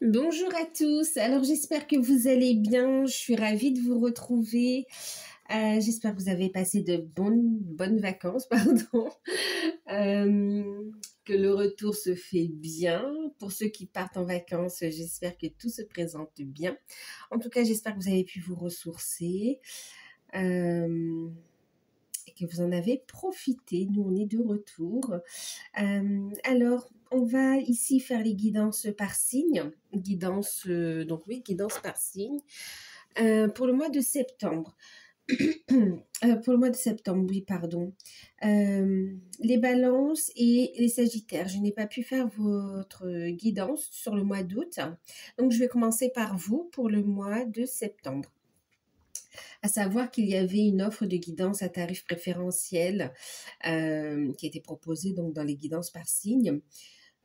Bonjour à tous, alors j'espère que vous allez bien, je suis ravie de vous retrouver. J'espère que vous avez passé de bonnes vacances, pardon. Que le retour se fait bien. Pour ceux qui partent en vacances, j'espère que tout se présente bien. En tout cas, j'espère que vous avez pu vous ressourcer et que vous en avez profité. Nous, on est de retour. Alors, on va ici faire les guidances par signe. Guidance par signe. Pour le mois de septembre. Pour le mois de septembre, oui, pardon. Les balances et les sagittaires. Je n'ai pas pu faire votre guidance sur le mois d'août. Donc, je vais commencer par vous pour le mois de septembre. À savoir qu'il y avait une offre de guidance à tarif préférentiel qui était proposée donc dans les guidances par signe.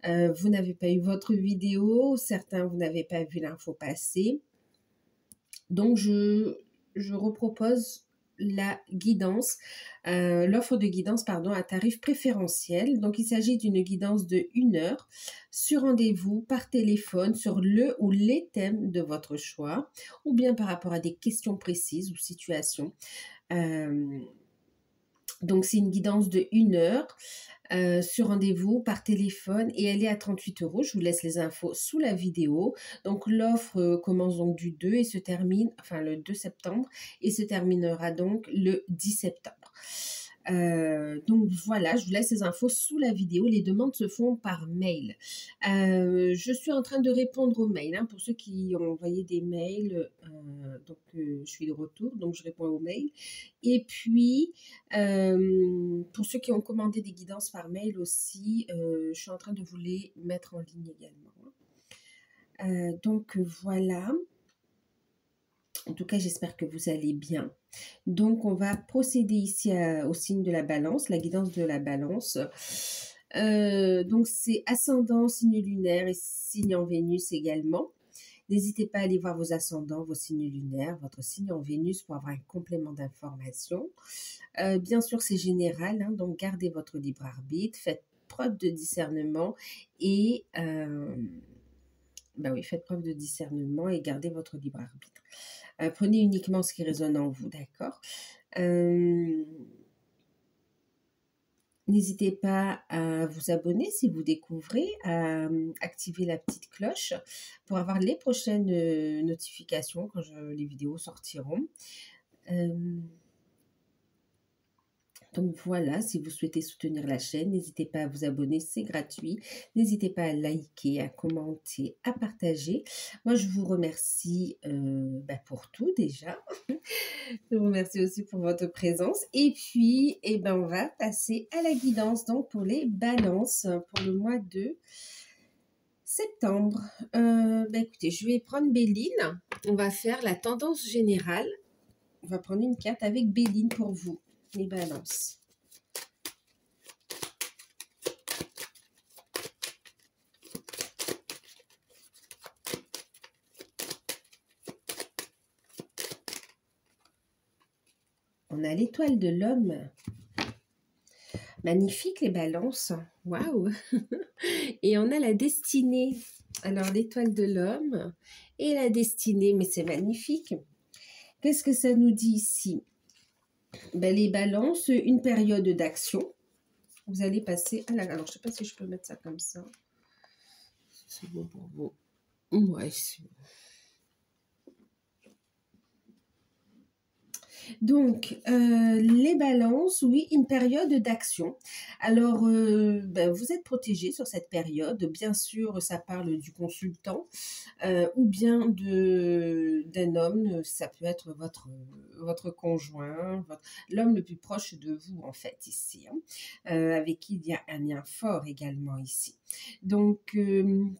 Vous n'avez pas eu votre vidéo, certains vous n'avez pas vu l'info passer. Donc je repropose la guidance, l'offre de guidance pardon à tarif préférentiel. Donc il s'agit d'une guidance de 1 heure sur rendez-vous par téléphone sur le ou les thèmes de votre choix ou bien par rapport à des questions précises ou situations. Donc c'est une guidance de 1 heure sur rendez-vous par téléphone et elle est à 38 €. Je vous laisse les infos sous la vidéo. Donc l'offre commence donc du 2 et se termine, enfin le 2 septembre et se terminera donc le 10 septembre. Donc voilà, je vous laisse les infos sous la vidéo. Les demandes se font par mail. Je suis en train de répondre aux mails. Pour ceux qui ont envoyé des mails, je suis de retour, donc je réponds aux mails. Et puis, pour ceux qui ont commandé des guidances par mail aussi, je suis en train de vous les mettre en ligne également. Donc voilà. En tout cas, j'espère que vous allez bien. Donc, on va procéder ici au signe de la balance, la guidance de la balance. Donc, c'est ascendant, signe lunaire et signe en Vénus également. N'hésitez pas à aller voir vos ascendants, vos signes lunaires, votre signe en Vénus pour avoir un complément d'information. Bien sûr, c'est général, donc gardez votre libre arbitre, faites preuve de discernement et... faites preuve de discernement et gardez votre libre arbitre. Prenez uniquement ce qui résonne en vous, d'accord? N'hésitez pas à vous abonner si vous découvrez, à activer la petite cloche pour avoir les prochaines notifications quand les vidéos sortiront. Donc voilà, si vous souhaitez soutenir la chaîne, n'hésitez pas à vous abonner, c'est gratuit. N'hésitez pas à liker, à commenter, à partager. Moi, je vous remercie pour tout déjà. Je vous remercie aussi pour votre présence. Et puis, on va passer à la guidance donc pour les balances pour le mois de septembre. Écoutez, je vais prendre Béline. On va faire la tendance générale. On va prendre une carte avec Béline pour vous. Les balances. On a l'étoile de l'homme. Magnifique les balances. Waouh. Et on a la destinée. Alors l'étoile de l'homme et la destinée, mais c'est magnifique. Qu'est-ce que ça nous dit ici? Les balances, une période d'action. Vous allez passer à la... Alors, je ne sais pas si je peux mettre ça comme ça. C'est bon pour vous. Ouais, c'est bon. Donc, les balances, oui, une période d'action. Alors, vous êtes protégé sur cette période. Bien sûr, ça parle du consultant ou bien d'un homme. Ça peut être votre conjoint, l'homme le plus proche de vous, en fait, ici, avec qui il y a un lien fort également ici. Donc,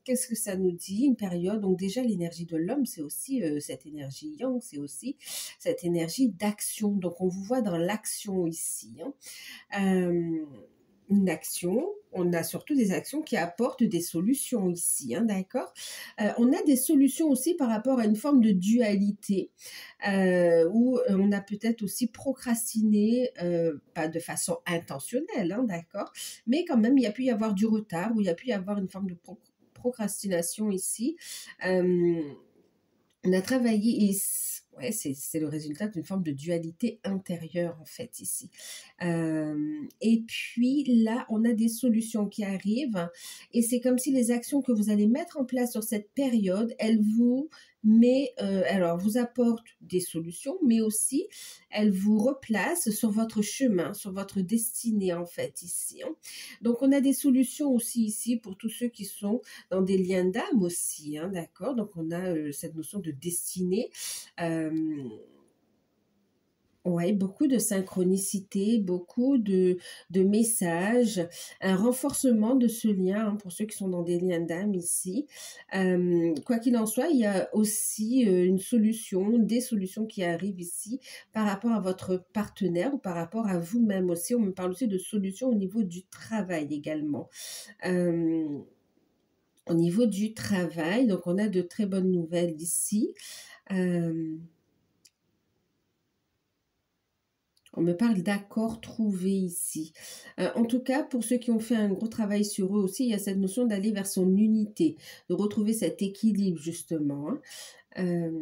qu'est-ce que ça nous dit? Une période, donc déjà l'énergie de l'homme, c'est aussi cette énergie yang, c'est aussi cette énergie d'action. Donc, on vous voit dans l'action ici. Une action, on a surtout des actions qui apportent des solutions ici, d'accord? On a des solutions aussi par rapport à une forme de dualité, où on a peut-être aussi procrastiné, pas de façon intentionnelle, d'accord? Mais quand même, il y a pu y avoir du retard, ou il y a pu y avoir une forme de procrastination ici. On a travaillé et ouais, c'est le résultat d'une forme de dualité intérieure en fait ici. Et puis là, on a des solutions qui arrivent et c'est comme si les actions que vous allez mettre en place sur cette période, elles vous alors vous apportent des solutions, mais aussi elles vous replacent sur votre chemin, sur votre destinée en fait ici. Hein. Donc on a des solutions aussi ici pour tous ceux qui sont dans des liens d'âme aussi, hein, d'accord? Donc on a cette notion de destinée. Ouais, beaucoup de synchronicité, beaucoup de messages, un renforcement de ce lien hein, pour ceux qui sont dans des liens d'âme ici. Quoi qu'il en soit, il y a aussi une solution, des solutions qui arrivent ici par rapport à votre partenaire ou par rapport à vous-même aussi. On me parle aussi de solutions au niveau du travail également. Au niveau du travail, donc on a de très bonnes nouvelles ici. On me parle d'accords trouvés ici. En tout cas, pour ceux qui ont fait un gros travail sur eux aussi, il y a cette notion d'aller vers son unité, de retrouver cet équilibre justement. Hein.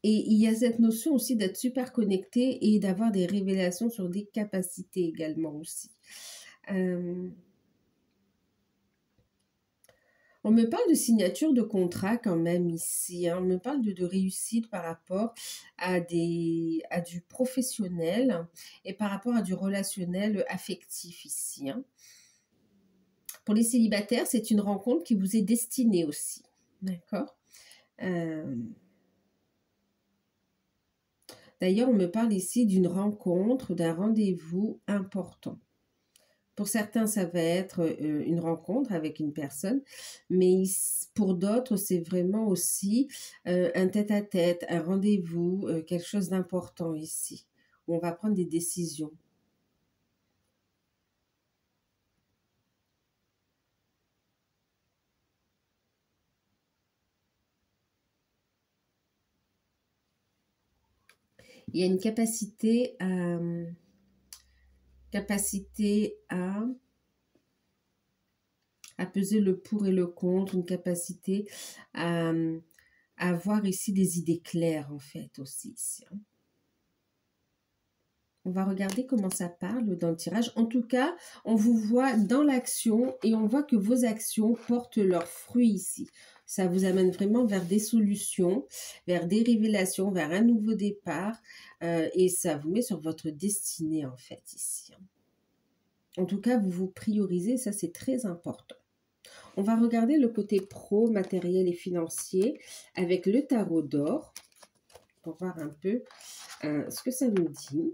Et il y a cette notion aussi d'être super connecté et d'avoir des révélations sur des capacités également aussi. On me parle de signature de contrat quand même ici. Hein. On me parle de réussite par rapport à du professionnel et par rapport à du relationnel affectif ici. Hein. Pour les célibataires, c'est une rencontre qui vous est destinée aussi. D'accord. D'ailleurs, on me parle ici d'une rencontre, d'un rendez-vous important. Pour certains, ça va être une rencontre avec une personne, mais pour d'autres, c'est vraiment aussi un tête-à-tête, un rendez-vous, quelque chose d'important ici, où on va prendre des décisions. Il y a une capacité à peser le pour et le contre, une capacité à avoir ici des idées claires en fait aussi ici. Hein. On va regarder comment ça parle dans le tirage. En tout cas, on vous voit dans l'action et on voit que vos actions portent leurs fruits ici. Ça vous amène vraiment vers des solutions, vers des révélations, vers un nouveau départ et ça vous met sur votre destinée en fait ici. En tout cas, vous vous priorisez, ça c'est très important. On va regarder le côté pro, matériel et financier avec le tarot d'or pour voir un peu ce que ça nous dit.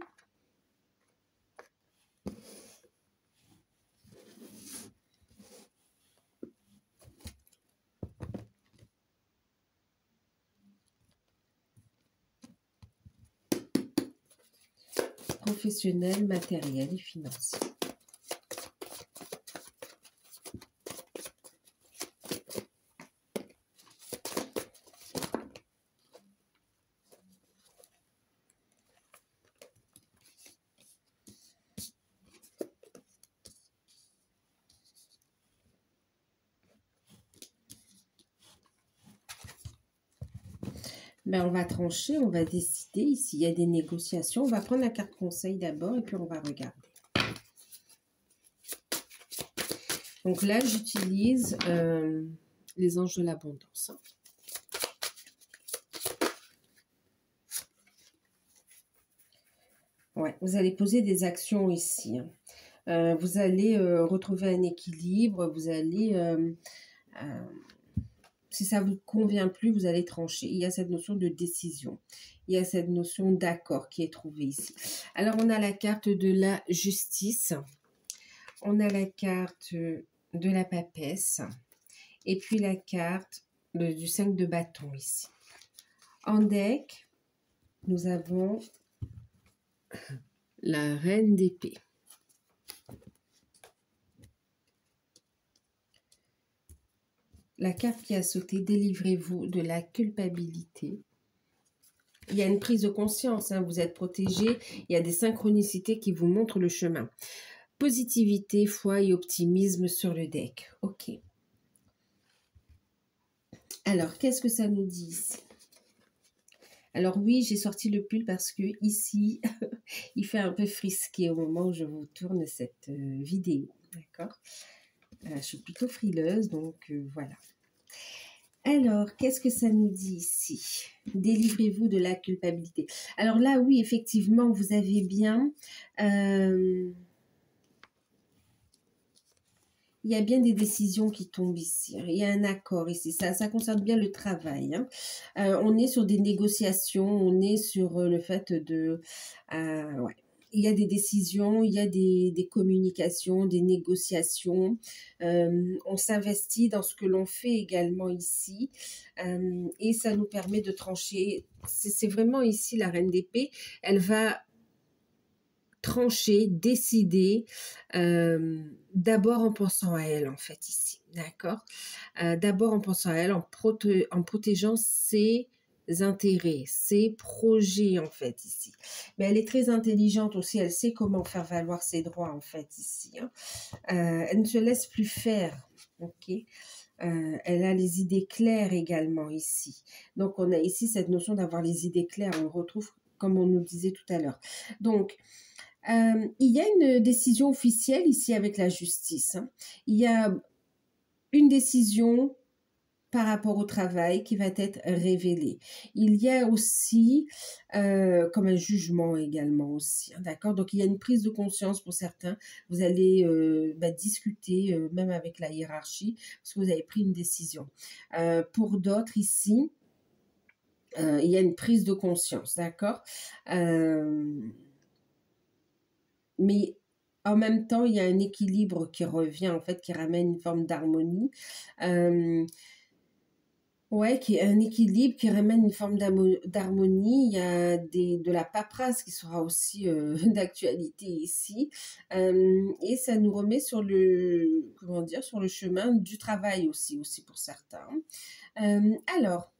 Professionnel, matériel et financier. Ben, on va trancher, on va décider. Ici, il y a des négociations. On va prendre la carte conseil d'abord et puis on va regarder. Donc là, j'utilise les anges de l'abondance. Ouais, vous allez poser des actions ici. Hein. Vous allez retrouver un équilibre. Vous allez... si ça ne vous convient plus, vous allez trancher. Il y a cette notion de décision. Il y a cette notion d'accord qui est trouvée ici. Alors, on a la carte de la justice. On a la carte de la papesse. Et puis la carte du 5 de bâton ici. En deck, nous avons la reine d'épée. La carte qui a sauté, délivrez-vous de la culpabilité. Il y a une prise de conscience, hein, vous êtes protégé. Il y a des synchronicités qui vous montrent le chemin. Positivité, foi et optimisme sur le deck. Ok. Alors, qu'est-ce que ça nous dit ici? Alors oui, j'ai sorti le pull parce que ici, il fait un peu frisqué au moment où je vous tourne cette vidéo, d'accord? Je suis plutôt frileuse, donc voilà. Alors, qu'est-ce que ça nous dit ici? Délivrez-vous de la culpabilité. Alors là, oui, effectivement, vous avez bien... il y a bien des décisions qui tombent ici. Il y a un accord ici. Ça concerne bien le travail. Hein. On est sur des négociations. On est sur le fait de... ouais. Il y a des décisions, il y a des communications, des négociations. On s'investit dans ce que l'on fait également ici. Et ça nous permet de trancher. C'est vraiment ici la reine d'épée. Elle va trancher, décider, d'abord en pensant à elle, en fait, ici, d'accord? D'abord en pensant à elle, en protégeant ses intérêts, ses projets, en fait, ici. Mais elle est très intelligente aussi, elle sait comment faire valoir ses droits, en fait, ici. Hein. Elle ne se laisse plus faire, ok? Elle a les idées claires également ici. Donc, on a ici cette notion d'avoir les idées claires, on le retrouve comme on nous disait tout à l'heure. Donc, il y a une décision officielle ici avec la justice. Hein. Il y a une décision par rapport au travail qui va être révélée. Il y a aussi comme un jugement également aussi, hein, d'accord? Donc, il y a une prise de conscience pour certains. Vous allez discuter même avec la hiérarchie parce que vous avez pris une décision. Pour d'autres ici, il y a une prise de conscience, d'accord? Mais en même temps, il y a un équilibre qui revient, en fait, qui ramène une forme d'harmonie. Ouais, qui est un équilibre qui ramène une forme d'harmonie. Il y a de la paperasse qui sera aussi d'actualité ici. Et ça nous remet sur le, comment dire, sur le chemin du travail aussi pour certains. Alors,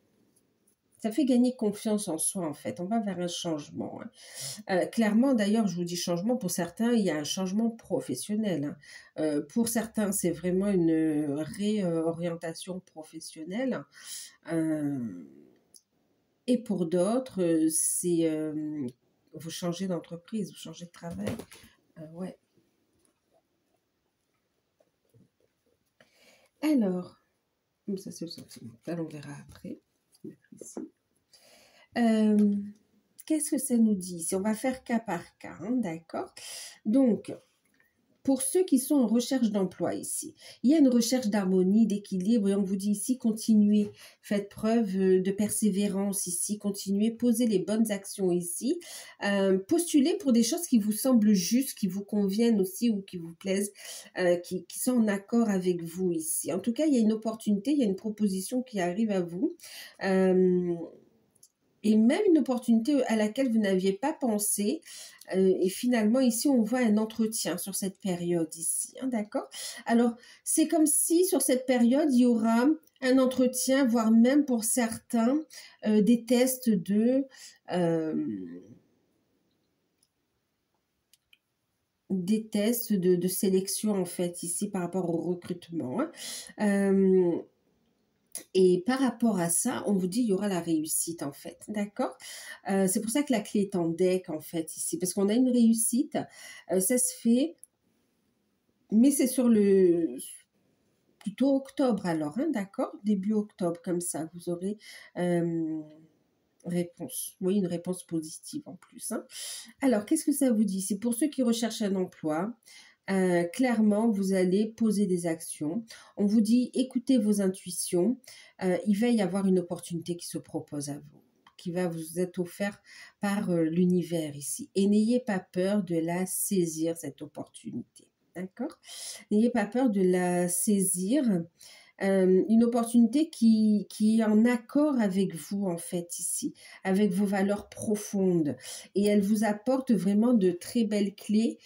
ça fait gagner confiance en soi, en fait. On va vers un changement. Hein. Clairement, d'ailleurs, je vous dis changement, pour certains, il y a un changement professionnel. Hein. Pour certains, c'est vraiment une réorientation professionnelle. Et pour d'autres, c'est vous changez d'entreprise, vous changez de travail. Ouais. Alors, ça c'est le sentimental, on verra après. Ici. Qu'est-ce que ça nous dit? Si on va faire cas par cas, hein, d'accord? Donc, pour ceux qui sont en recherche d'emploi ici, il y a une recherche d'harmonie, d'équilibre et on vous dit ici, continuez, faites preuve de persévérance ici, continuez, posez les bonnes actions ici, postulez pour des choses qui vous semblent justes, qui vous conviennent aussi ou qui vous plaisent, qui sont en accord avec vous ici. En tout cas, il y a une opportunité, il y a une proposition qui arrive à vous. Et même une opportunité à laquelle vous n'aviez pas pensé. Et finalement, ici, on voit un entretien sur cette période ici, hein, d'accord? Alors, c'est comme si sur cette période, il y aura un entretien, voire même pour certains, des tests de sélection, en fait, ici, par rapport au recrutement. Hein. Et par rapport à ça, on vous dit il y aura la réussite en fait, d'accord? C'est pour ça que la clé est en deck en fait ici, parce qu'on a une réussite, ça se fait, mais c'est sur le plutôt octobre alors, hein, d'accord? Début octobre comme ça, vous aurez réponse, oui, une réponse positive en plus. Hein. Alors, qu'est-ce que ça vous dit? C'est pour ceux qui recherchent un emploi. Clairement, vous allez poser des actions. On vous dit, écoutez vos intuitions. Il va y avoir une opportunité qui se propose à vous, qui va vous être offerte par l'univers ici. Et n'ayez pas peur de la saisir, cette opportunité. D'accord? N'ayez pas peur de la saisir. Une opportunité qui est en accord avec vous, en fait, ici, avec vos valeurs profondes. Et elle vous apporte vraiment de très belles clés.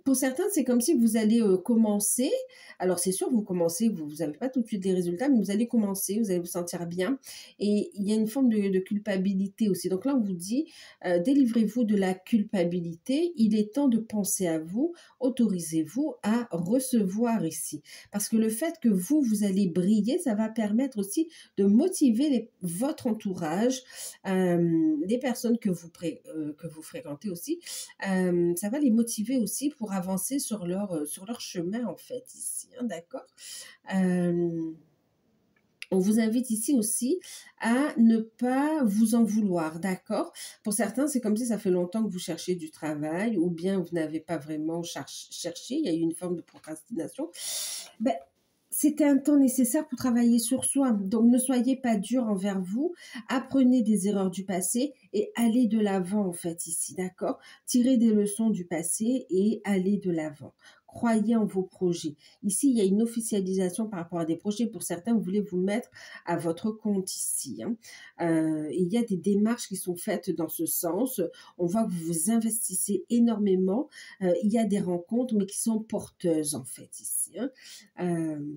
Pour certains, c'est comme si vous allez commencer. Alors, c'est sûr, vous commencez, vous n'avez pas tout de suite des résultats, mais vous allez commencer, vous allez vous sentir bien. Et il y a une forme de culpabilité aussi. Donc là, on vous dit, délivrez-vous de la culpabilité. Il est temps de penser à vous. Autorisez-vous à recevoir ici. Parce que le fait que vous allez briller, ça va permettre aussi de motiver votre entourage, les personnes que vous fréquentez aussi, ça va les motiver aussi pour avancer sur leur chemin en fait ici, hein, d'accord? Hem On vous invite ici aussi à ne pas vous en vouloir, d'accord? Pour certains, c'est comme si ça fait longtemps que vous cherchez du travail ou bien vous n'avez pas vraiment cherché, il y a eu une forme de procrastination. Ben, c'était un temps nécessaire pour travailler sur soi. Donc, ne soyez pas dur envers vous. Apprenez des erreurs du passé et allez de l'avant, en fait, ici, d'accord? Tirez des leçons du passé et allez de l'avant. Croyez en vos projets. Ici, il y a une officialisation par rapport à des projets. Pour certains, vous voulez vous mettre à votre compte ici, hein. Il y a des démarches qui sont faites dans ce sens. On voit que vous vous investissez énormément. Il y a des rencontres, mais qui sont porteuses, en fait, ici, hein.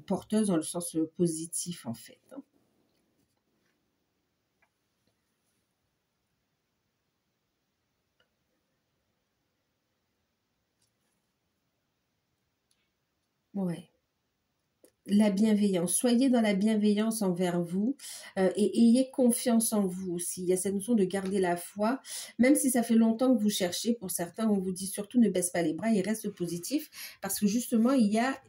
Porteuses dans le sens positif, en fait, hein. Ouais. La bienveillance. Soyez dans la bienveillance envers vous, et ayez confiance en vous aussi. Il y a cette notion de garder la foi, même si ça fait longtemps que vous cherchez. Pour certains, on vous dit surtout ne baisse pas les bras et reste positif parce que justement, il y a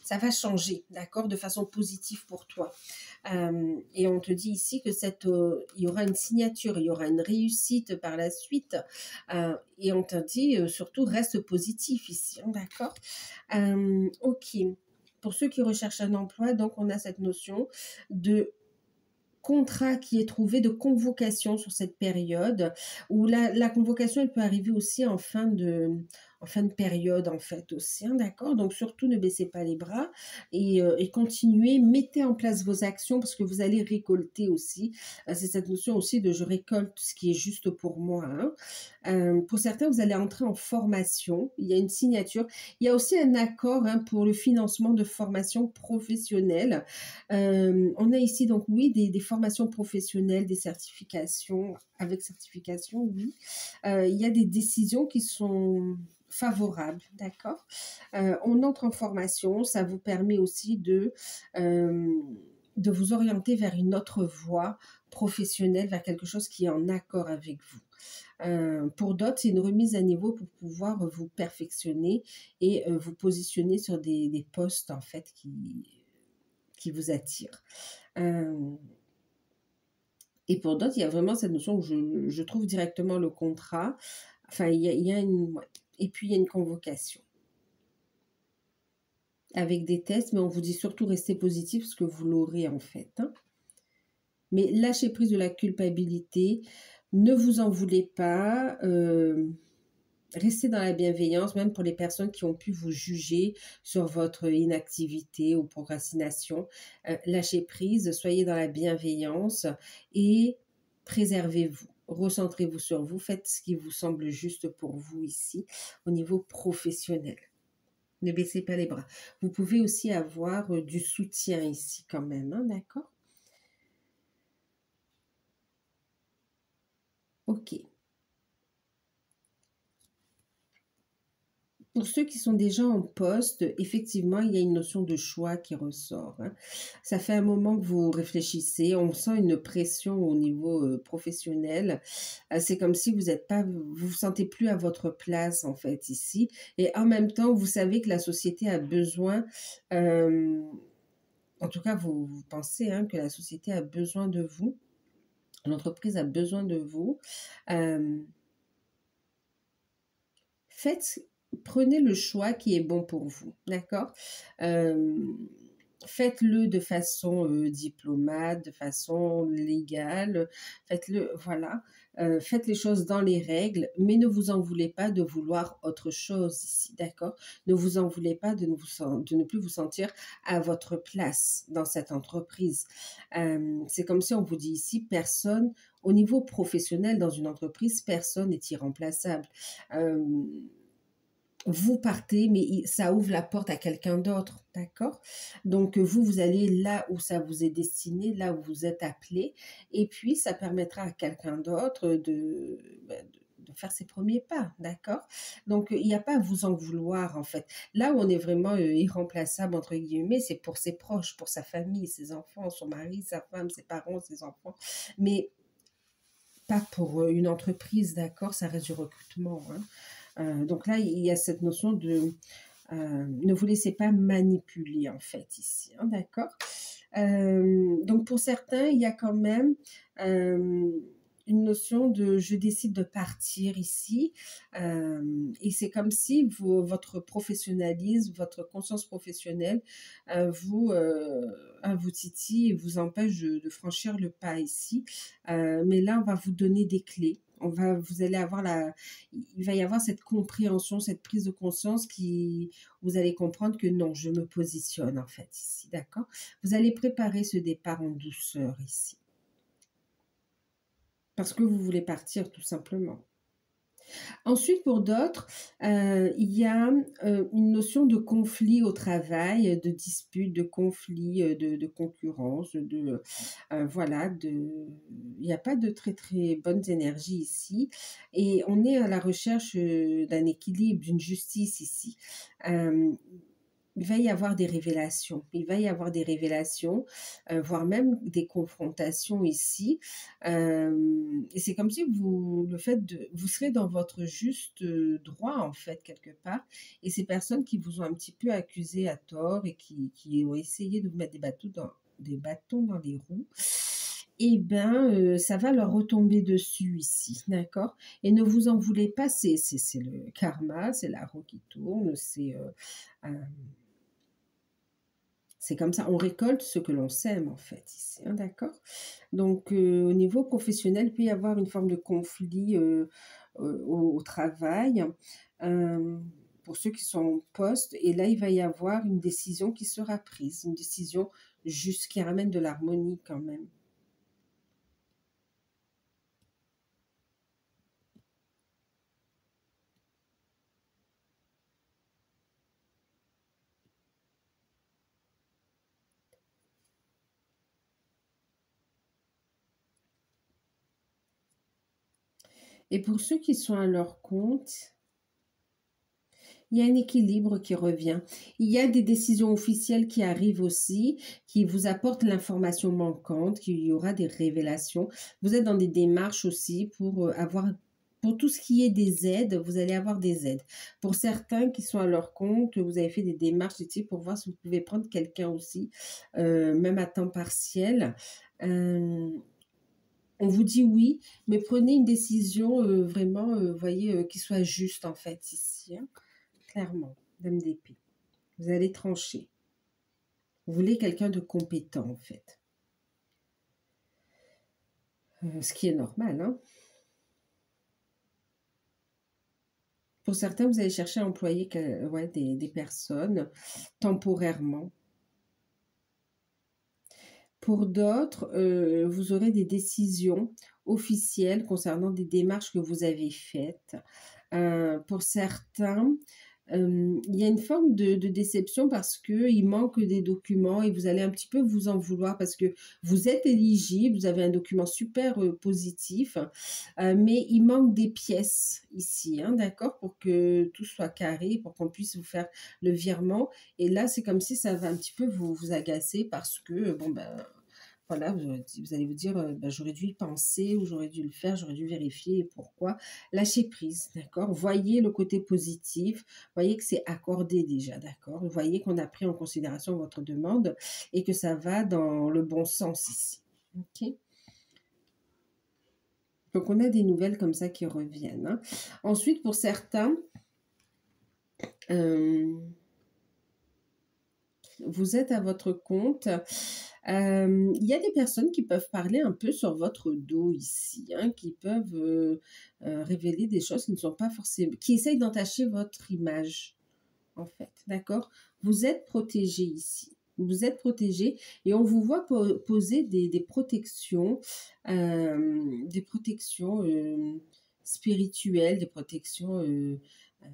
ça va changer, d'accord, de façon positive pour toi. Et on te dit ici que il y aura une signature, il y aura une réussite par la suite. Et on te dit surtout reste positif ici, hein, d'accord? Ok. Pour ceux qui recherchent un emploi, donc on a cette notion de contrat qui est trouvé, de convocation sur cette période, où la convocation, elle peut arriver aussi en fin de période, en fait, aussi, hein, d'accord? Donc, surtout, ne baissez pas les bras et continuez, mettez en place vos actions parce que vous allez récolter aussi. C'est cette notion aussi de je récolte ce qui est juste pour moi, hein. Pour certains, vous allez entrer en formation. Il y a une signature. Il y a aussi un accord, hein, pour le financement de formations professionnelles. On a ici donc oui des formations professionnelles, des certifications, avec certification, oui. Il y a des décisions qui sont favorables, d'accord. On entre en formation, ça vous permet aussi de vous orienter vers une autre voie professionnelle, vers quelque chose qui est en accord avec vous. Pour d'autres, c'est une remise à niveau pour pouvoir vous perfectionner et vous positionner sur des postes en fait qui vous attirent. Et pour d'autres, il y a vraiment cette notion où je trouve directement le contrat. Enfin, il y a une... ouais. Et puis, il y a une convocation avec des tests, mais on vous dit surtout restez positif parce que vous l'aurez en fait, hein. Mais lâchez prise de la culpabilité, ne vous en voulez pas, restez dans la bienveillance, même pour les personnes qui ont pu vous juger sur votre inactivité ou procrastination. Lâchez prise, soyez dans la bienveillance et préservez-vous. Recentrez-vous sur vous, faites ce qui vous semble juste pour vous ici, au niveau professionnel. Ne baissez pas les bras. Vous pouvez aussi avoir du soutien ici quand même, hein, d'accord? Ok. Pour ceux qui sont déjà en poste, effectivement, il y a une notion de choix qui ressort, hein. Ça fait un moment que vous réfléchissez, on sent une pression au niveau professionnel. C'est comme si vous vous sentez plus à votre place en fait ici. Et en même temps, vous savez que la société a besoin, euh, en tout cas, vous pensez, hein, que la société a besoin de vous, l'entreprise a besoin de vous. Euh, Faites prenez le choix qui est bon pour vous, d'accord? Hem, Faites-le de façon, diplomate, de façon légale, faites-le voilà, faites les choses dans les règles, mais ne vous en voulez pas de vouloir autre chose ici, d'accord? Ne vous en voulez pas de ne plus vous sentir à votre place dans cette entreprise. C'est comme si on vous dit ici: «Personne» au niveau professionnel dans une entreprise, personne n'est irremplaçable. Hem Vous partez, mais ça ouvre la porte à quelqu'un d'autre, d'accord? Donc, vous, vous allez là où ça vous est destiné, là où vous êtes appelé, et puis ça permettra à quelqu'un d'autre de faire ses premiers pas, d'accord? Donc, il n'y a pas à vous en vouloir, en fait. Là où on est vraiment irremplaçable, entre guillemets, c'est pour ses proches, pour sa famille, ses enfants, son mari, sa femme, ses parents, ses enfants. Mais pas pour une entreprise, d'accord? Ça reste du recrutement, hein. Donc là, il y a cette notion de ne vous laissez pas manipuler, en fait, ici, hein, d'accord? Donc pour certains, il y a quand même une notion de je décide de partir ici. Et c'est comme si votre professionnalisme, votre conscience professionnelle vous titille et vous empêche de franchir le pas ici. Mais là, on va vous donner des clés. Vous allez avoir il va y avoir cette compréhension, cette prise de conscience vous allez comprendre que non, je me positionne en fait ici, d'accord? Vous allez préparer ce départ en douceur ici. Parce que vous voulez partir tout simplement. Ensuite, pour d'autres, il y a une notion de conflit au travail, de dispute, de conflit, de concurrence, voilà, il n'y a pas de très très bonnes énergies ici. Et on est à la recherche d'un équilibre, d'une justice ici. Il va y avoir des révélations. Il va y avoir des révélations, voire même des confrontations ici. Et c'est comme si vous serez dans votre juste droit, en fait, quelque part. Et ces personnes qui vous ont un petit peu accusé à tort et qui ont essayé de vous mettre des bâtons dans les roues, eh ben, ça va leur retomber dessus ici, d'accord? Et ne vous en voulez pas, c'est le karma, c'est la roue qui tourne, c'est comme ça, on récolte ce que l'on sème en fait ici, hein, d'accord? Donc au niveau professionnel, il peut y avoir une forme de conflit au travail pour ceux qui sont en poste. Et là, il va y avoir une décision qui sera prise, une décision juste qui ramène de l'harmonie quand même. Et pour ceux qui sont à leur compte, il y a un équilibre qui revient. Il y a des décisions officielles qui arrivent aussi, qui vous apportent l'information manquante, qu'il y aura des révélations. Vous êtes dans des démarches aussi pour tout ce qui est des aides, vous allez avoir des aides. Pour certains qui sont à leur compte, vous avez fait des démarches ici pour voir si vous pouvez prendre quelqu'un aussi, même à temps partiel. On vous dit oui, mais prenez une décision vraiment, voyez, qui soit juste en fait ici, hein. Clairement, dame d'épée. Vous allez trancher. Vous voulez quelqu'un de compétent, en fait. Ce qui est normal, hein. Pour certains, vous allez chercher à employer des personnes temporairement. Pour d'autres, vous aurez des décisions officielles concernant des démarches que vous avez faites. Pour certains, il y a une forme de déception parce qu'il manque des documents et vous allez un petit peu vous en vouloir parce que vous êtes éligible, vous avez un document super positif, mais il manque des pièces ici, hein, d'accord, pour que tout soit carré, pour qu'on puisse vous faire le virement. Et là, c'est comme si ça va un petit peu vous agacer parce que, bon, ben, voilà, vous allez vous dire, bah, j'aurais dû y penser ou j'aurais dû le faire, j'aurais dû vérifier pourquoi. Lâchez prise, d'accord? Voyez le côté positif, voyez que c'est accordé déjà, d'accord? Voyez qu'on a pris en considération votre demande et que ça va dans le bon sens ici. OK? Donc, on a des nouvelles comme ça qui reviennent, hein. Ensuite, pour certains, vous êtes à votre compte. Il y a des personnes qui peuvent parler un peu sur votre dos ici, hein, qui peuvent révéler des choses qui ne sont pas forcément, qui essayent d'entacher votre image, en fait, d'accord? Vous êtes protégé ici. Vous êtes protégé et on vous voit poser des protections, spirituelles, des protections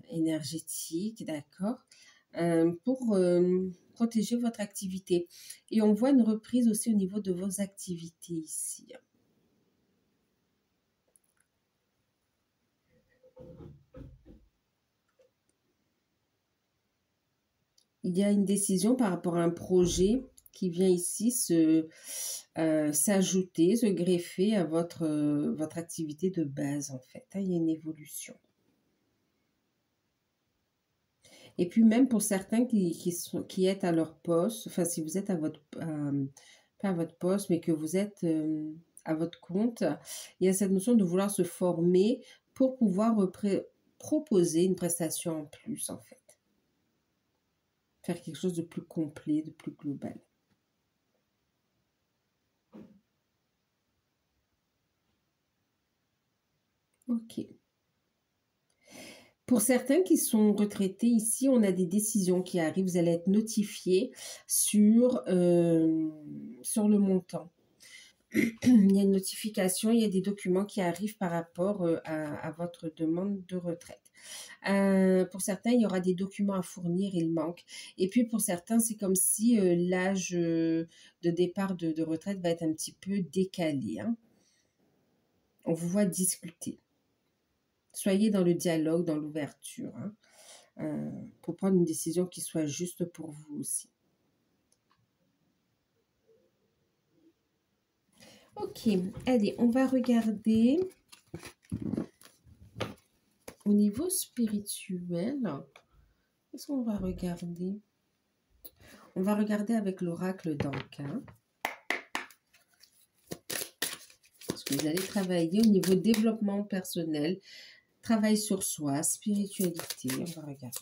énergétiques, d'accord? Pour protéger votre activité. Et on voit une reprise aussi au niveau de vos activités ici. il y a une décision par rapport à un projet qui vient ici s'ajouter, se greffer à votre activité de base, en fait. Hein, il y a une évolution. Et puis même pour certains qui êtes à leur poste, enfin si vous êtes à votre, pas à votre poste, mais que vous êtes à votre compte, il y a cette notion de vouloir se former pour pouvoir proposer une prestation en plus, en fait. Faire quelque chose de plus complet, de plus global. Ok. Pour certains qui sont retraités, ici, on a des décisions qui arrivent. Vous allez être notifié sur le montant. Il y a une notification, il y a des documents qui arrivent par rapport à votre demande de retraite. Pour certains, il y aura des documents à fournir, il manque. Et puis pour certains, c'est comme si l'âge de départ de retraite va être un petit peu décalé. Hein. On vous voit discuter. Soyez dans le dialogue, dans l'ouverture, hein, pour prendre une décision qui soit juste pour vous aussi. Ok, allez, on va regarder au niveau spirituel. Qu'est-ce qu'on va regarder? On va regarder avec l'oracle d'Anka. Parce que vous allez travailler au niveau développement personnel, travail sur soi, spiritualité. On va regarder.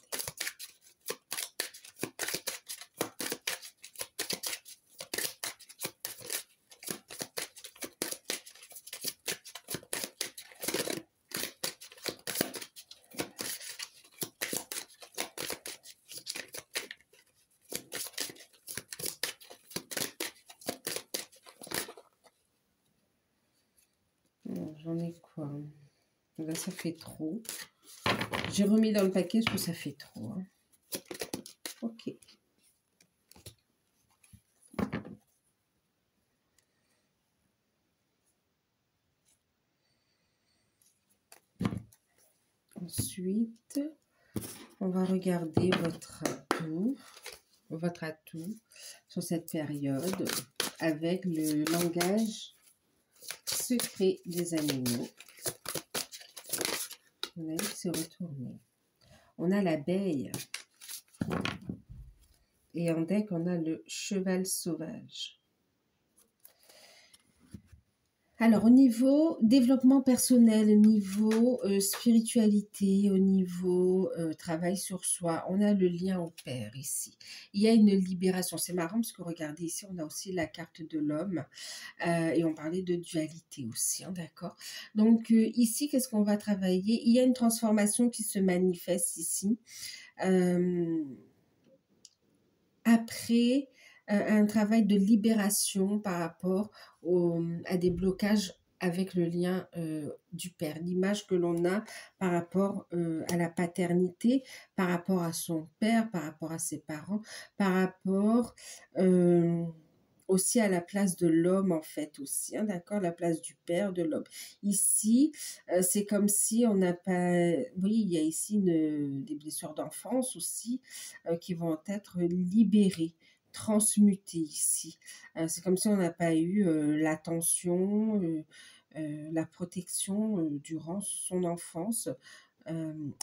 J'en ai quoi? Là, ça fait trop. J'ai remis dans le paquet parce que ça fait trop. Hein. Ok. Ensuite, on va regarder votre atout sur cette période avec le langage secret des animaux. On a vu que c'est retourné. On a l'abeille. Et en deck, on a le cheval sauvage. Alors, au niveau développement personnel, au niveau spiritualité, au niveau travail sur soi, on a le lien au père ici. Il y a une libération. C'est marrant parce que regardez ici, on a aussi la carte de l'homme et on parlait de dualité aussi, hein, d'accord? Donc ici, qu'est-ce qu'on va travailler? Il y a une transformation qui se manifeste ici. Après un travail de libération par rapport à des blocages avec le lien du père, l'image que l'on a par rapport à la paternité, par rapport à son père, par rapport à ses parents, par rapport aussi à la place de l'homme en fait aussi, hein, d'accord, la place du père, de l'homme. Ici, c'est comme si on n'a pas... Oui, il y a ici des blessures d'enfance aussi qui vont être libérées, transmutées ici. C'est comme si on n'a pas eu l'attention, la protection durant son enfance.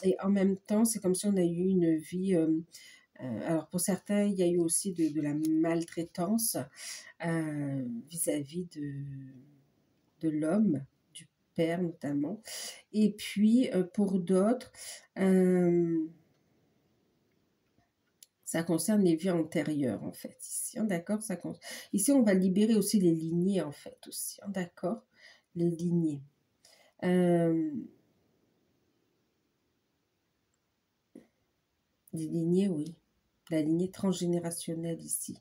Et en même temps, c'est comme si on a eu une vie... alors pour certains, il y a eu aussi de la maltraitance vis-à-vis de l'homme, du père notamment. Et puis pour d'autres, ça concerne les vies antérieures en fait. Ici, hein, d'accord, ici on va libérer aussi les lignées en fait aussi, hein, d'accord, les lignées. Les lignées, oui. La lignée transgénérationnelle ici,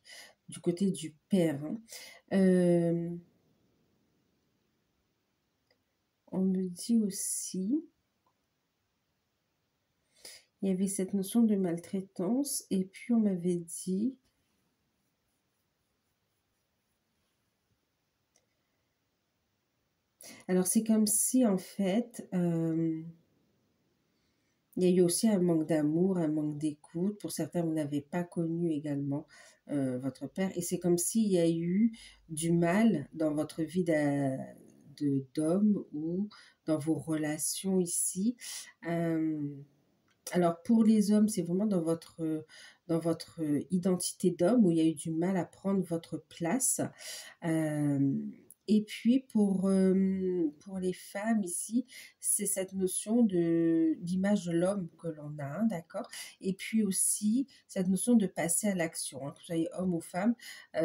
du côté du père. Hein. On me dit aussi, il y avait cette notion de maltraitance, et puis on m'avait dit, alors c'est comme si en fait, Il y a eu aussi un manque d'amour, un manque d'écoute. Pour certains, vous n'avez pas connu également votre père. Et c'est comme s'il y a eu du mal dans votre vie d'homme ou dans vos relations ici. Euh, alors pour les hommes, c'est vraiment dans votre identité d'homme où il y a eu du mal à prendre votre place. Euh, et puis pour les femmes ici, c'est cette notion d'image de l'homme que l'on a, hein, d'accord? Et puis aussi cette notion de passer à l'action, hein, que vous soyez homme ou femme,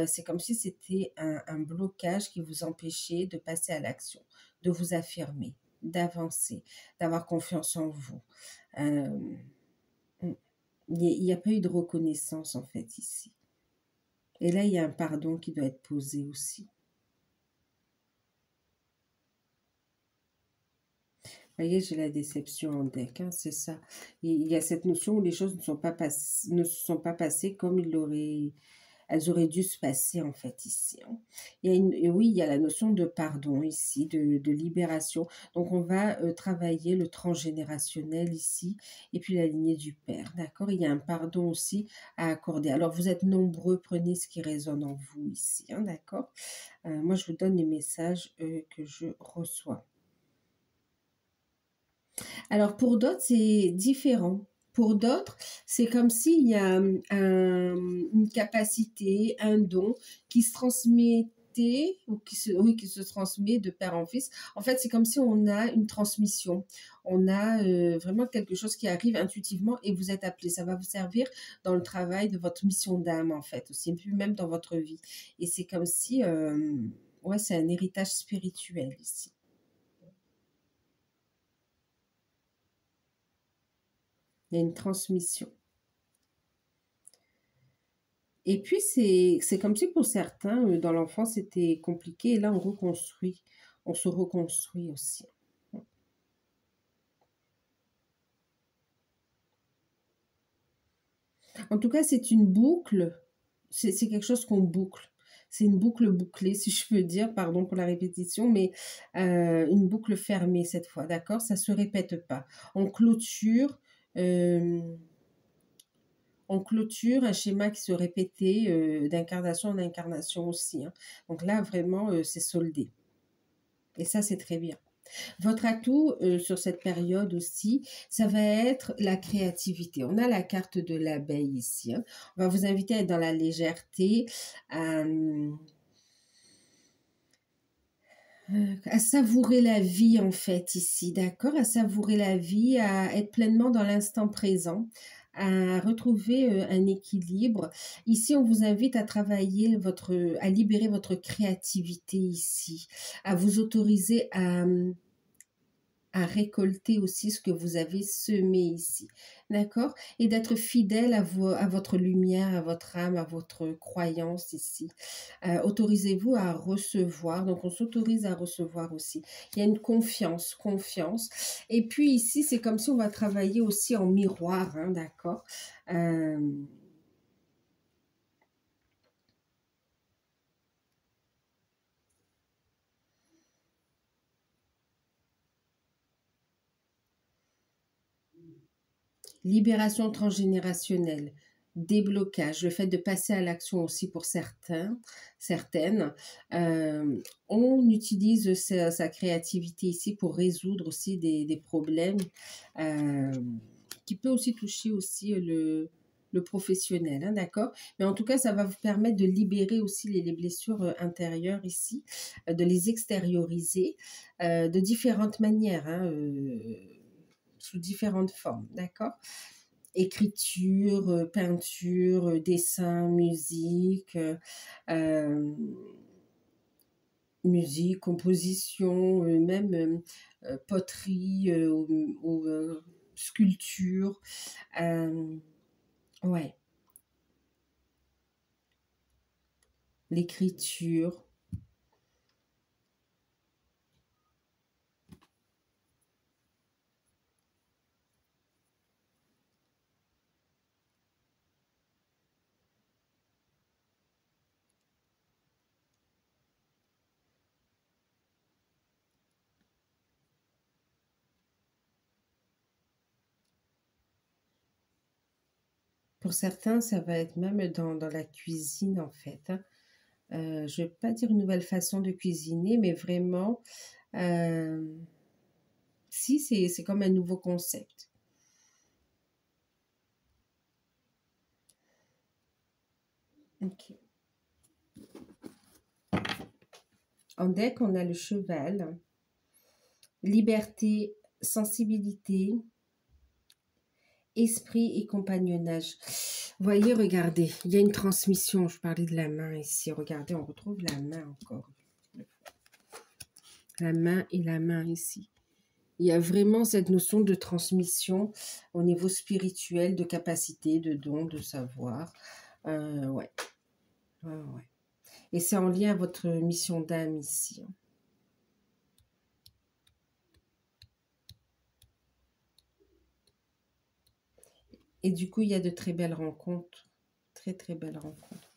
c'est comme si c'était un blocage qui vous empêchait de passer à l'action, de vous affirmer, d'avancer, d'avoir confiance en vous. Euh, il n'y a pas eu de reconnaissance en fait ici. Et là, il y a un pardon qui doit être posé aussi. Vous voyez, j'ai la déception en deck, hein, c'est ça. Il y a cette notion où les choses ne se sont pas passées comme elles auraient dû se passer en fait ici, hein. Et oui, il y a la notion de pardon ici, de libération. Donc on va travailler le transgénérationnel ici et puis la lignée du père, d'accord? Il y a un pardon aussi à accorder. Alors vous êtes nombreux, prenez ce qui résonne en vous ici, hein, d'accord? Moi je vous donne les messages que je reçois. Alors pour d'autres, c'est différent. Pour d'autres, c'est comme s'il y a une capacité, un don qui se transmettait ou oui, qui se transmet de père en fils. En fait, c'est comme si on a une transmission. On a vraiment quelque chose qui arrive intuitivement et vous êtes appelé. Ça va vous servir dans le travail de votre mission d'âme, en fait, aussi, puis même dans votre vie. Et c'est comme si, ouais, c'est un héritage spirituel ici. Il y a une transmission. Et puis, c'est comme si pour certains, dans l'enfance, c'était compliqué. Et là, on reconstruit. On se reconstruit aussi. En tout cas, c'est une boucle. C'est quelque chose qu'on boucle. C'est une boucle bouclée, si je peux dire, pardon pour la répétition, mais une boucle fermée cette fois, d'accord? Ça ne se répète pas. On clôture, euh, on clôture un schéma qui se répétait d'incarnation en incarnation aussi, hein. Donc là, vraiment, c'est soldé. Et ça, c'est très bien. Votre atout sur cette période aussi, ça va être la créativité. On a la carte de l'abeille ici, hein. On va vous inviter à être dans la légèreté, à savourer la vie en fait ici, d'accord? À savourer la vie, à être pleinement dans l'instant présent, à retrouver un équilibre. Ici, on vous invite à travailler à libérer votre créativité ici, à vous autoriser à récolter aussi ce que vous avez semé ici, d'accord? Et d'être fidèle à votre lumière, à votre âme, à votre croyance ici. Autorisez-vous à recevoir, donc on s'autorise à recevoir aussi. Il y a une confiance, confiance. Et puis ici, c'est comme si on va travailler aussi en miroir, hein, d'accord? Euh, Libération transgénérationnelle, déblocage, le fait de passer à l'action aussi pour certaines. Euh, on utilise sa créativité ici pour résoudre aussi des problèmes euh, qui peut aussi toucher aussi le professionnel, hein, d'accord? Mais en tout cas, ça va vous permettre de libérer aussi les blessures intérieures ici, de les extérioriser de différentes manières, hein, sous différentes formes, d'accord? Écriture, peinture, dessin, musique, euh, musique, composition, même poterie ou sculpture. Euh, ouais, l'écriture. Pour certains, ça va être même dans la cuisine, en fait, hein. Je ne vais pas dire une nouvelle façon de cuisiner, mais vraiment, si, c'est comme un nouveau concept. Ok. En deck, on a le cheval, liberté, sensibilité, esprit et compagnonnage. Voyez, regardez, il y a une transmission. Je parlais de la main ici. Regardez, on retrouve la main encore. La main et la main ici. Il y a vraiment cette notion de transmission au niveau spirituel, de capacité, de don, de savoir. Ouais. Ouais. Et c'est en lien à votre mission d'âme ici. Et du coup, il y a de très belles rencontres. Très, très belles rencontres.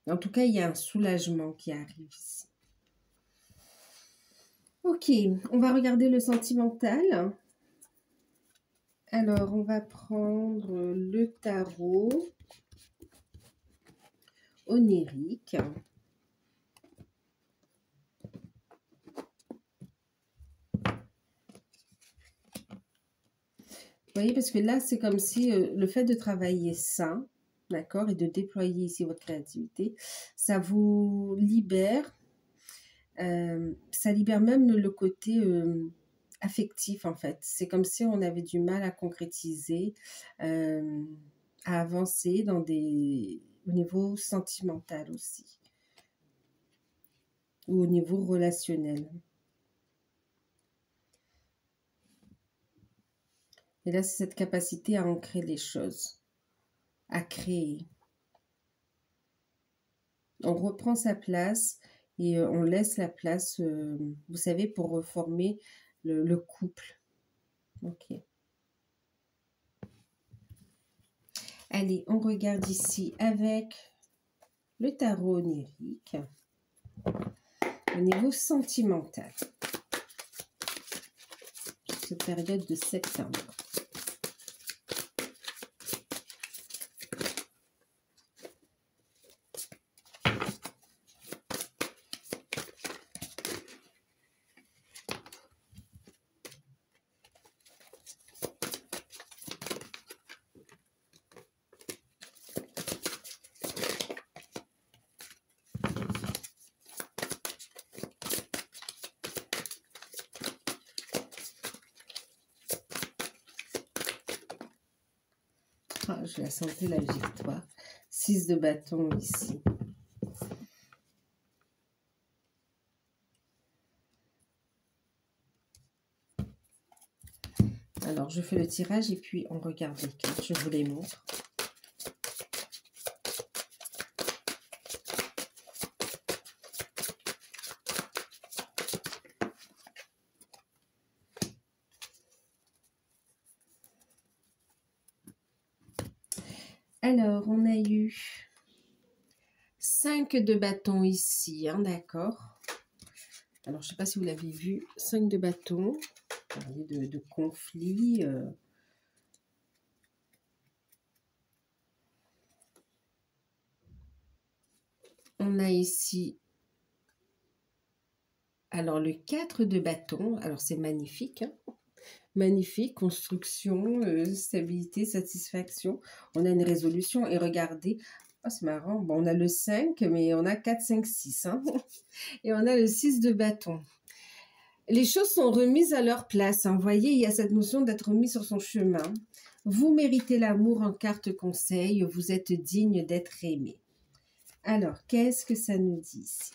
En tout cas, il y a un soulagement qui arrive ici. Ok, on va regarder le sentimental. Alors, on va prendre le tarot onirique. Vous voyez, parce que là, c'est comme si le fait de travailler ça, d'accord, et de déployer ici votre créativité, ça vous libère. Ça libère même le côté affectif, en fait. C'est comme si on avait du mal à concrétiser, à avancer au niveau sentimental aussi, ou au niveau relationnel. Et là, c'est cette capacité à ancrer les choses, à créer. On reprend sa place et on laisse la place, vous savez, pour reformer le couple. Ok. Allez, on regarde ici avec le tarot onirique au niveau sentimental. Cette période de septembre. Ah, je la sentais, la victoire. 6 de bâton ici. Alors, je fais le tirage et puis on regarde les cartes. Je vous les montre. Alors, on a eu 5 de bâton ici, hein, d'accord. Alors, je ne sais pas si vous l'avez vu, 5 de bâton, de conflit. On a ici, alors le 4 de bâton, alors c'est magnifique, hein. Magnifique, construction, stabilité, satisfaction. On a une résolution et regardez, oh, c'est marrant, bon, on a le 5, mais on a 4, 5, 6. Hein. Et on a le 6 de bâton. Les choses sont remises à leur place. Hein. Vous voyez, il y a cette notion d'être remis sur son chemin. Vous méritez l'amour en carte conseil. Vous êtes digne d'être aimé. Alors, qu'est-ce que ça nous dit ici?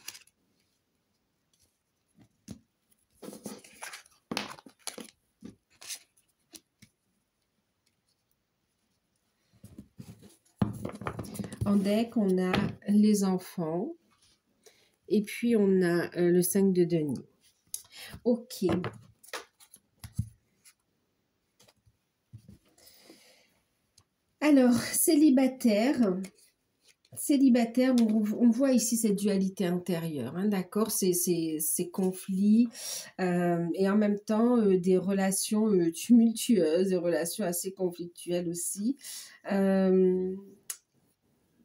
En deck, on a les enfants. Et puis, on a le 5 de denier. Ok. Alors, célibataire, Célibataire, on voit ici cette dualité intérieure, hein, d'accord, ces conflits et en même temps des relations tumultueuses, des relations assez conflictuelles aussi.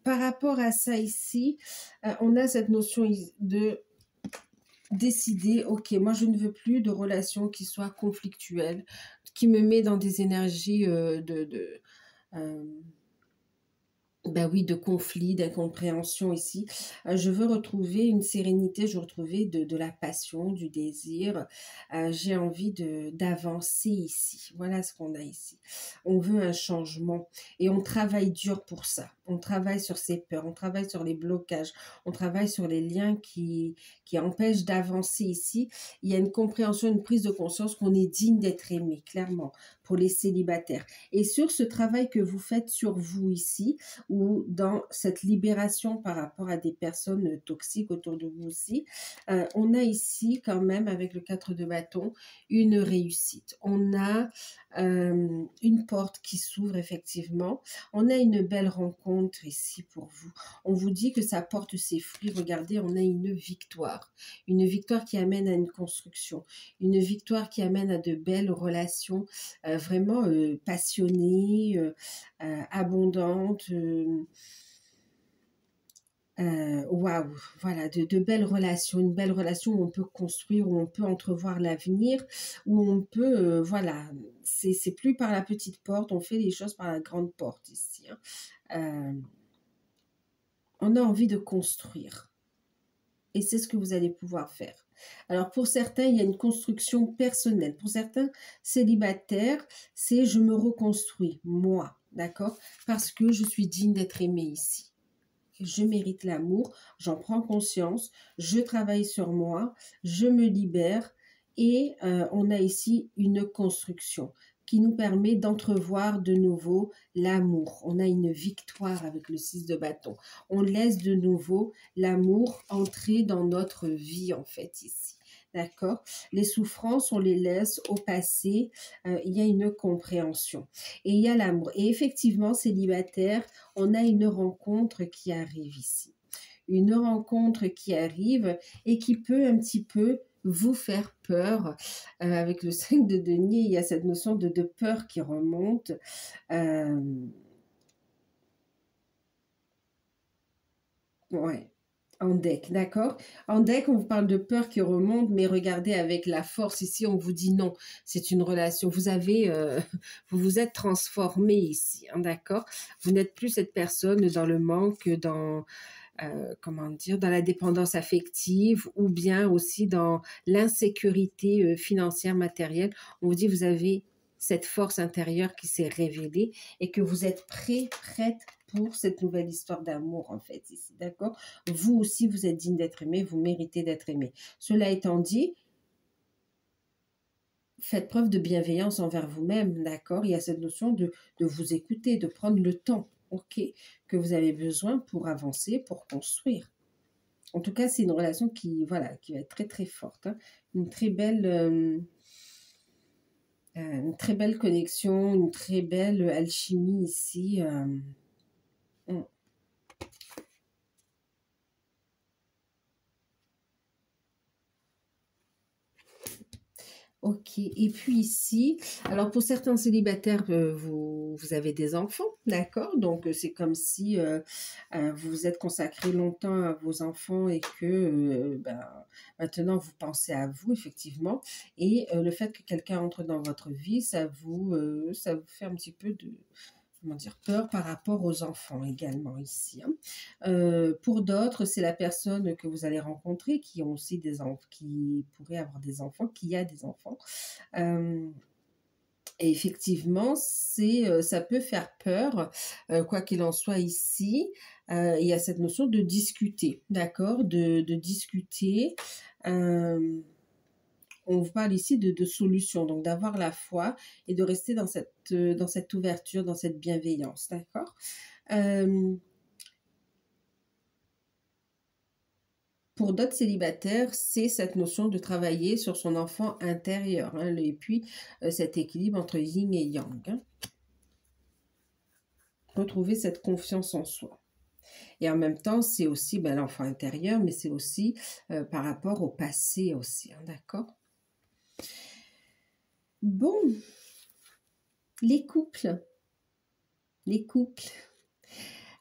Par rapport à ça ici, on a cette notion de décider, ok, moi je ne veux plus de relations qui soient conflictuelles, qui me met dans des énergies euh, ben oui, de conflit, d'incompréhension ici. Je veux retrouver une sérénité, je veux retrouver de la passion, du désir. J'ai envie d'avancer ici. Voilà ce qu'on a ici. On veut un changement et on travaille dur pour ça. On travaille sur ses peurs, on travaille sur les blocages, on travaille sur les liens qui empêchent d'avancer ici. Il y a une compréhension, une prise de conscience qu'on est digne d'être aimé, clairement, pour les célibataires. Et sur ce travail que vous faites sur vous ici, ou dans cette libération par rapport à des personnes toxiques autour de vous aussi, on a ici quand même, avec le 4 de bâton, une réussite. On a une porte qui s'ouvre effectivement. On a une belle rencontre ici pour vous. On vous dit que ça porte ses fruits. Regardez, on a une victoire. Une victoire qui amène à une construction. Une victoire qui amène à de belles relations vraiment passionnées, abondante, waouh, voilà, de belles relations, une belle relation où on peut construire, où on peut entrevoir l'avenir, où on peut, voilà, c'est plus par la petite porte, on fait les choses par la grande porte ici, hein. On a envie de construire, et c'est ce que vous allez pouvoir faire. Alors pour certains, il y a une construction personnelle. Pour certains célibataires, c'est je me reconstruis, moi, d'accord? Parce que je suis digne d'être aimée ici. Je mérite l'amour, j'en prends conscience, je travaille sur moi, je me libère et on a ici une construction qui nous permet d'entrevoir de nouveau l'amour. On a une victoire avec le 6 de bâton. On laisse de nouveau l'amour entrer dans notre vie en fait ici. D'accord? Les souffrances, on les laisse au passé. Il y a une compréhension. Et il y a l'amour. Et effectivement, célibataire, on a une rencontre qui arrive ici. Une rencontre qui arrive et qui peut un petit peu vous faire peur. Avec le 5 de denier, il y a cette notion de peur qui remonte. Ouais. En deck, d'accord? En deck, on vous parle de peur qui remonte, mais regardez avec la force ici, on vous dit non, c'est une relation. Vous avez, vous vous êtes transformé ici, hein, d'accord? Vous n'êtes plus cette personne dans le manque, dans, comment dire, dans la dépendance affective ou bien aussi dans l'insécurité financière, matérielle. On vous dit, vous avez cette force intérieure qui s'est révélée et que vous êtes prêt, prête pour cette nouvelle histoire d'amour en fait ici, d'accord? Vous aussi, vous êtes digne d'être aimé, vous méritez d'être aimé. Cela étant dit, faites preuve de bienveillance envers vous-même, d'accord? Il y a cette notion de vous écouter, de prendre le temps, ok, que vous avez besoin pour avancer, pour construire. En tout cas, c'est une relation qui, voilà, qui va être très très forte, hein. Une très belle connexion, une très belle alchimie ici. Ok, et puis ici, alors pour certains célibataires, vous avez des enfants, d'accord? Donc c'est comme si vous vous êtes consacré longtemps à vos enfants et que ben, maintenant vous pensez à vous, effectivement. Et le fait que quelqu'un entre dans votre vie, ça vous fait un petit peu de, comment dire, peur par rapport aux enfants également ici, hein. Pour d'autres, c'est la personne que vous allez rencontrer qui ont aussi des enfants, qui pourrait avoir des enfants, qui a des enfants. Et effectivement, ça peut faire peur, quoi qu'il en soit ici. Il y a cette notion de discuter, d'accord, de discuter. On vous parle ici de solutions, donc d'avoir la foi et de rester dans cette ouverture, dans cette bienveillance, d'accord? Pour d'autres célibataires, c'est cette notion de travailler sur son enfant intérieur, hein, et puis cet équilibre entre yin et yang, hein. Retrouver cette confiance en soi. Et en même temps, c'est aussi ben, l'enfant intérieur, mais c'est aussi par rapport au passé aussi, hein, d'accord? Bon, les couples, les couples.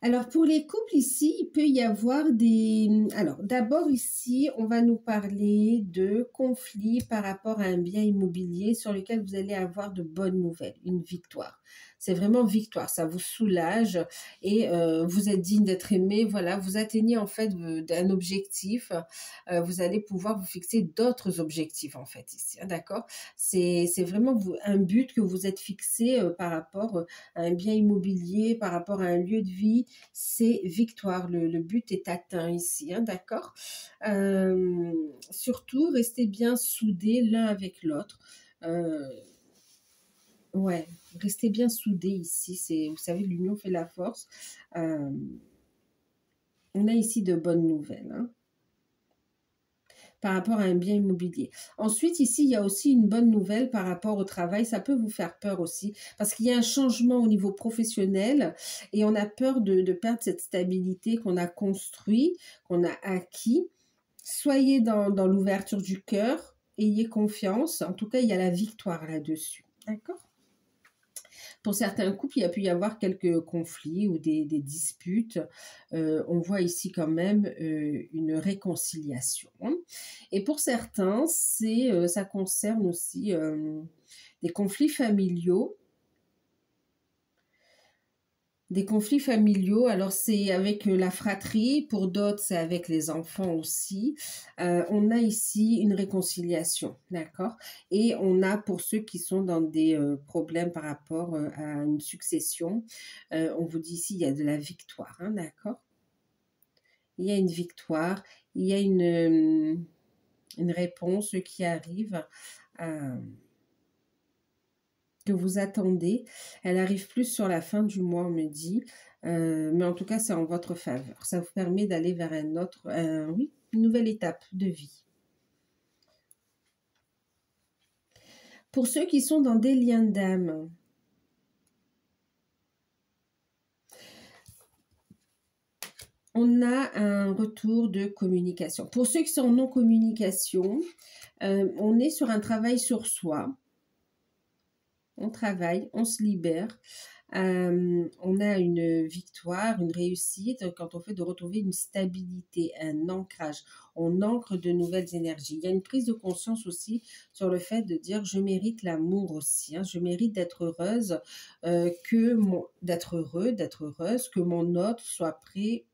Alors pour les couples ici, il peut y avoir des... Alors d'abord ici, on va nous parler de conflits par rapport à un bien immobilier sur lequel vous allez avoir de bonnes nouvelles, une victoire. C'est vraiment victoire, ça vous soulage et vous êtes digne d'être aimé. Voilà, vous atteignez en fait d'un objectif. Vous allez pouvoir vous fixer d'autres objectifs en fait ici, hein, d'accord? C'est vraiment un but que vous êtes fixé par rapport à un bien immobilier, par rapport à un lieu de vie, c'est victoire. Le but est atteint ici, hein, d'accord? Surtout, restez bien soudés l'un avec l'autre. Euh, ouais, restez bien soudés ici. Vous savez, l'union fait la force. Euh, on a ici de bonnes nouvelles, hein, par rapport à un bien immobilier. Ensuite, ici, il y a aussi une bonne nouvelle par rapport au travail. Ça peut vous faire peur aussi, parce qu'il y a un changement au niveau professionnel et on a peur de perdre cette stabilité qu'on a construit, qu'on a acquis. Soyez dans l'ouverture du cœur, ayez confiance. En tout cas, il y a la victoire là-dessus. D'accord? Pour certains couples, il y a pu y avoir quelques conflits ou des disputes. On voit ici quand même une réconciliation. Et pour certains, ça concerne aussi des conflits familiaux. Des conflits familiaux, alors c'est avec la fratrie, pour d'autres c'est avec les enfants aussi. On a ici une réconciliation, d'accord? Et on a pour ceux qui sont dans des problèmes par rapport à une succession, on vous dit ici il y a de la victoire, hein, d'accord? Il y a une victoire, il y a une réponse qui arrive. Que vous attendez. Elle arrive plus sur la fin du mois, on me dit. Mais en tout cas, c'est en votre faveur. Ça vous permet d'aller vers oui, une nouvelle étape de vie. Pour ceux qui sont dans des liens d'âme, on a un retour de communication. Pour ceux qui sont en non-communication, on est sur un travail sur soi. On travaille, on se libère. On a une victoire, une réussite quand on fait de retrouver une stabilité, un ancrage. On ancre de nouvelles énergies. Il y a une prise de conscience aussi sur le fait de dire je mérite l'amour aussi. Hein, je mérite d'être heureuse, d'être heureux, d'être heureuse, que mon autre soit prête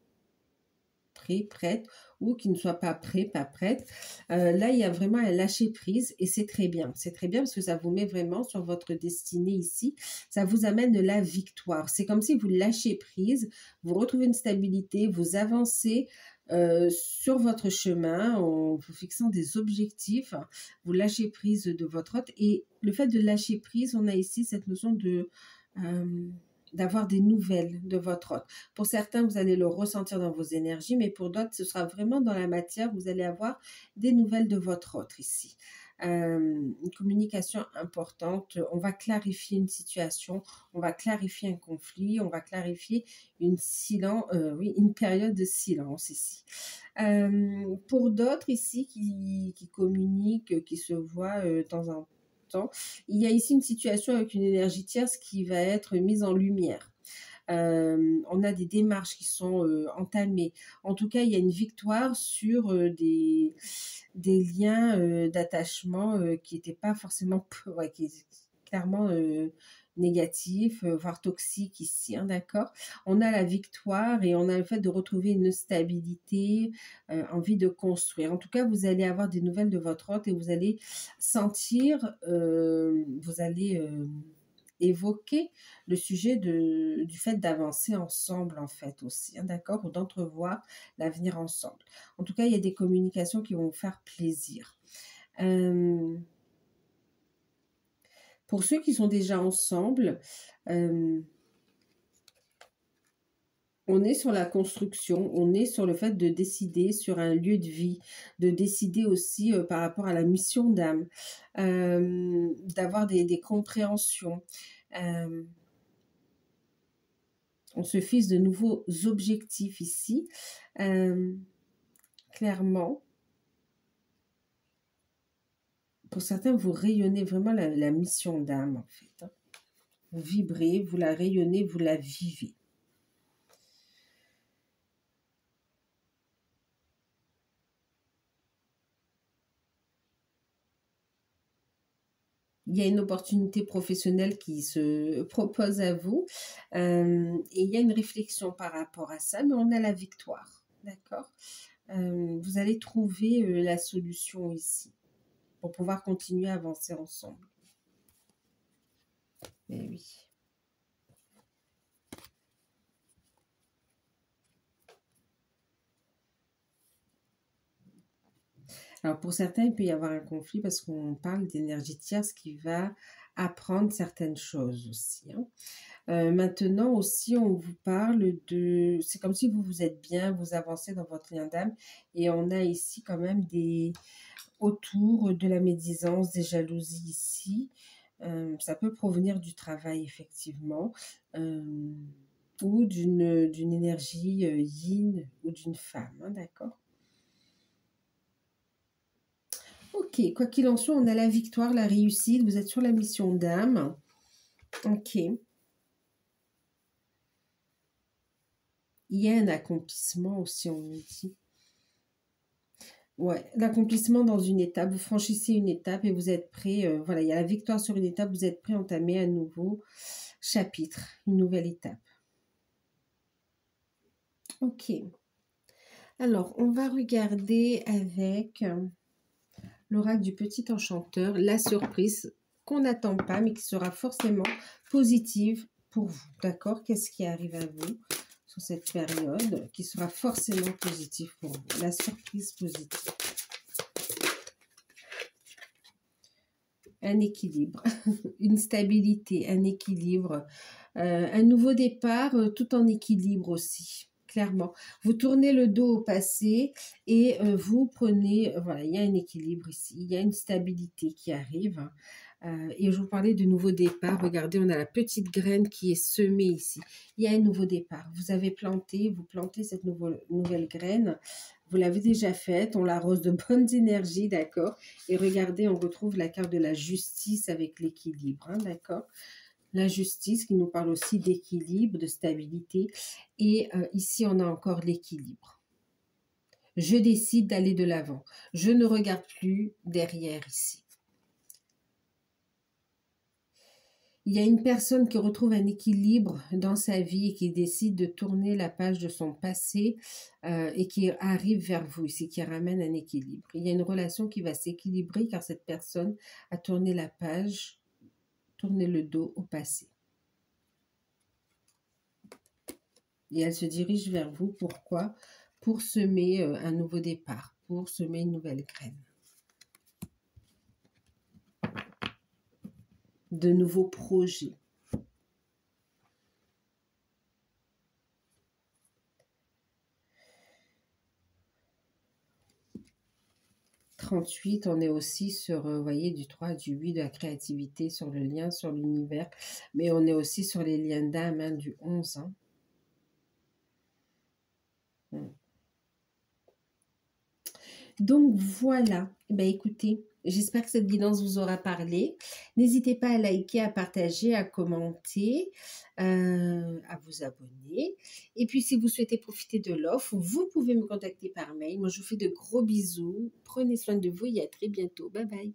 ou qui ne soit pas prêt, pas prête. Là, il y a vraiment un lâcher prise et c'est très bien. C'est très bien parce que ça vous met vraiment sur votre destinée ici. Ça vous amène de la victoire. C'est comme si vous lâchez prise, vous retrouvez une stabilité, vous avancez sur votre chemin en vous fixant des objectifs, vous lâchez prise de votre hôte. Et le fait de lâcher prise, on a ici cette notion d'avoir des nouvelles de votre hôte. Pour certains, vous allez le ressentir dans vos énergies, mais pour d'autres, ce sera vraiment dans la matière. Vous allez avoir des nouvelles de votre hôte ici. Une communication importante. On va clarifier une situation, on va clarifier un conflit, on va clarifier une période de silence ici. Pour d'autres ici qui communiquent, qui se voient de temps en temps, il y a ici une situation avec une énergie tierce qui va être mise en lumière. On a des démarches qui sont entamées. En tout cas, il y a une victoire sur des liens d'attachement qui n'étaient pas forcément, qui est clairement négatif, voire toxique ici, hein, d'accord? On a la victoire et on a le fait de retrouver une stabilité, envie de construire. En tout cas, vous allez avoir des nouvelles de votre hôte et vous allez sentir, vous allez évoquer le sujet du fait d'avancer ensemble en fait aussi, hein, d'accord? Ou d'entrevoir l'avenir ensemble. En tout cas, il y a des communications qui vont vous faire plaisir. Pour ceux qui sont déjà ensemble, on est sur la construction, on est sur le fait de décider sur un lieu de vie, de décider aussi par rapport à la mission d'âme, d'avoir des compréhensions. On se fixe de nouveaux objectifs ici. Clairement. Pour certains, vous rayonnez vraiment la mission d'âme, en fait. Hein. Vous vibrez, vous la rayonnez, vous la vivez. Il y a une opportunité professionnelle qui se propose à vous et il y a une réflexion par rapport à ça, mais on a la victoire, d'accord? Vous allez trouver la solution ici pour pouvoir continuer à avancer ensemble. Eh oui. Alors pour certains, il peut y avoir un conflit parce qu'on parle d'énergie tierce qui va apprendre certaines choses aussi. Hein. Maintenant aussi, on vous parle de... C'est comme si vous vous êtes bien, vous avancez dans votre lien d'âme et on a ici quand même des... autour de la médisance, des jalousies ici. Ça peut provenir du travail effectivement ou d'une énergie yin ou d'une femme, hein, d'accord? Ok, quoi qu'il en soit, on a la victoire, la réussite, vous êtes sur la mission d'âme. Ok. Il y a un accomplissement aussi, on me dit. Ouais, l'accomplissement dans une étape, vous franchissez une étape et vous êtes prêt, voilà, il y a la victoire sur une étape, vous êtes prêt à entamer un nouveau chapitre, une nouvelle étape. Ok. Alors, on va regarder avec l'oracle du petit enchanteur, la surprise qu'on n'attend pas, mais qui sera forcément positive pour vous. D'accord? Qu'est-ce qui arrive à vous sur cette période qui sera forcément positive pour vous? La surprise positive. Un équilibre, une stabilité, un équilibre, un nouveau départ tout en équilibre aussi. Clairement, vous tournez le dos au passé et vous prenez, voilà, il y a un équilibre ici, il y a une stabilité qui arrive. Et je vous parlais de nouveau départ. Regardez, on a la petite graine qui est semée ici. Il y a un nouveau départ. Vous avez planté, vous plantez cette nouvelle graine. Vous l'avez déjà faite, on l'arrose de bonnes énergies, d'accord? Et regardez, on retrouve la carte de la justice avec l'équilibre, hein, d'accord? La justice qui nous parle aussi d'équilibre, de stabilité. Et ici, on a encore l'équilibre. Je décide d'aller de l'avant. Je ne regarde plus derrière ici. Il y a une personne qui retrouve un équilibre dans sa vie et qui décide de tourner la page de son passé et qui arrive vers vous ici, qui ramène un équilibre. Il y a une relation qui va s'équilibrer car cette personne a tourné la page, tourné le dos au passé. Et elle se dirige vers vous. Pourquoi? Pour semer un nouveau départ, pour semer une nouvelle graine. De nouveaux projets. On est aussi sur, vous voyez, du 3, du 8, de la créativité, sur le lien, sur l'univers, mais on est aussi sur les liens d'âme, hein, du 11. Hein. Donc voilà, ben écoutez, j'espère que cette guidance vous aura parlé. N'hésitez pas à liker, à partager, à commenter, à vous abonner. Et puis si vous souhaitez profiter de l'offre, vous pouvez me contacter par mail. Moi je vous fais de gros bisous. Prenez soin de vous et à très bientôt. Bye bye.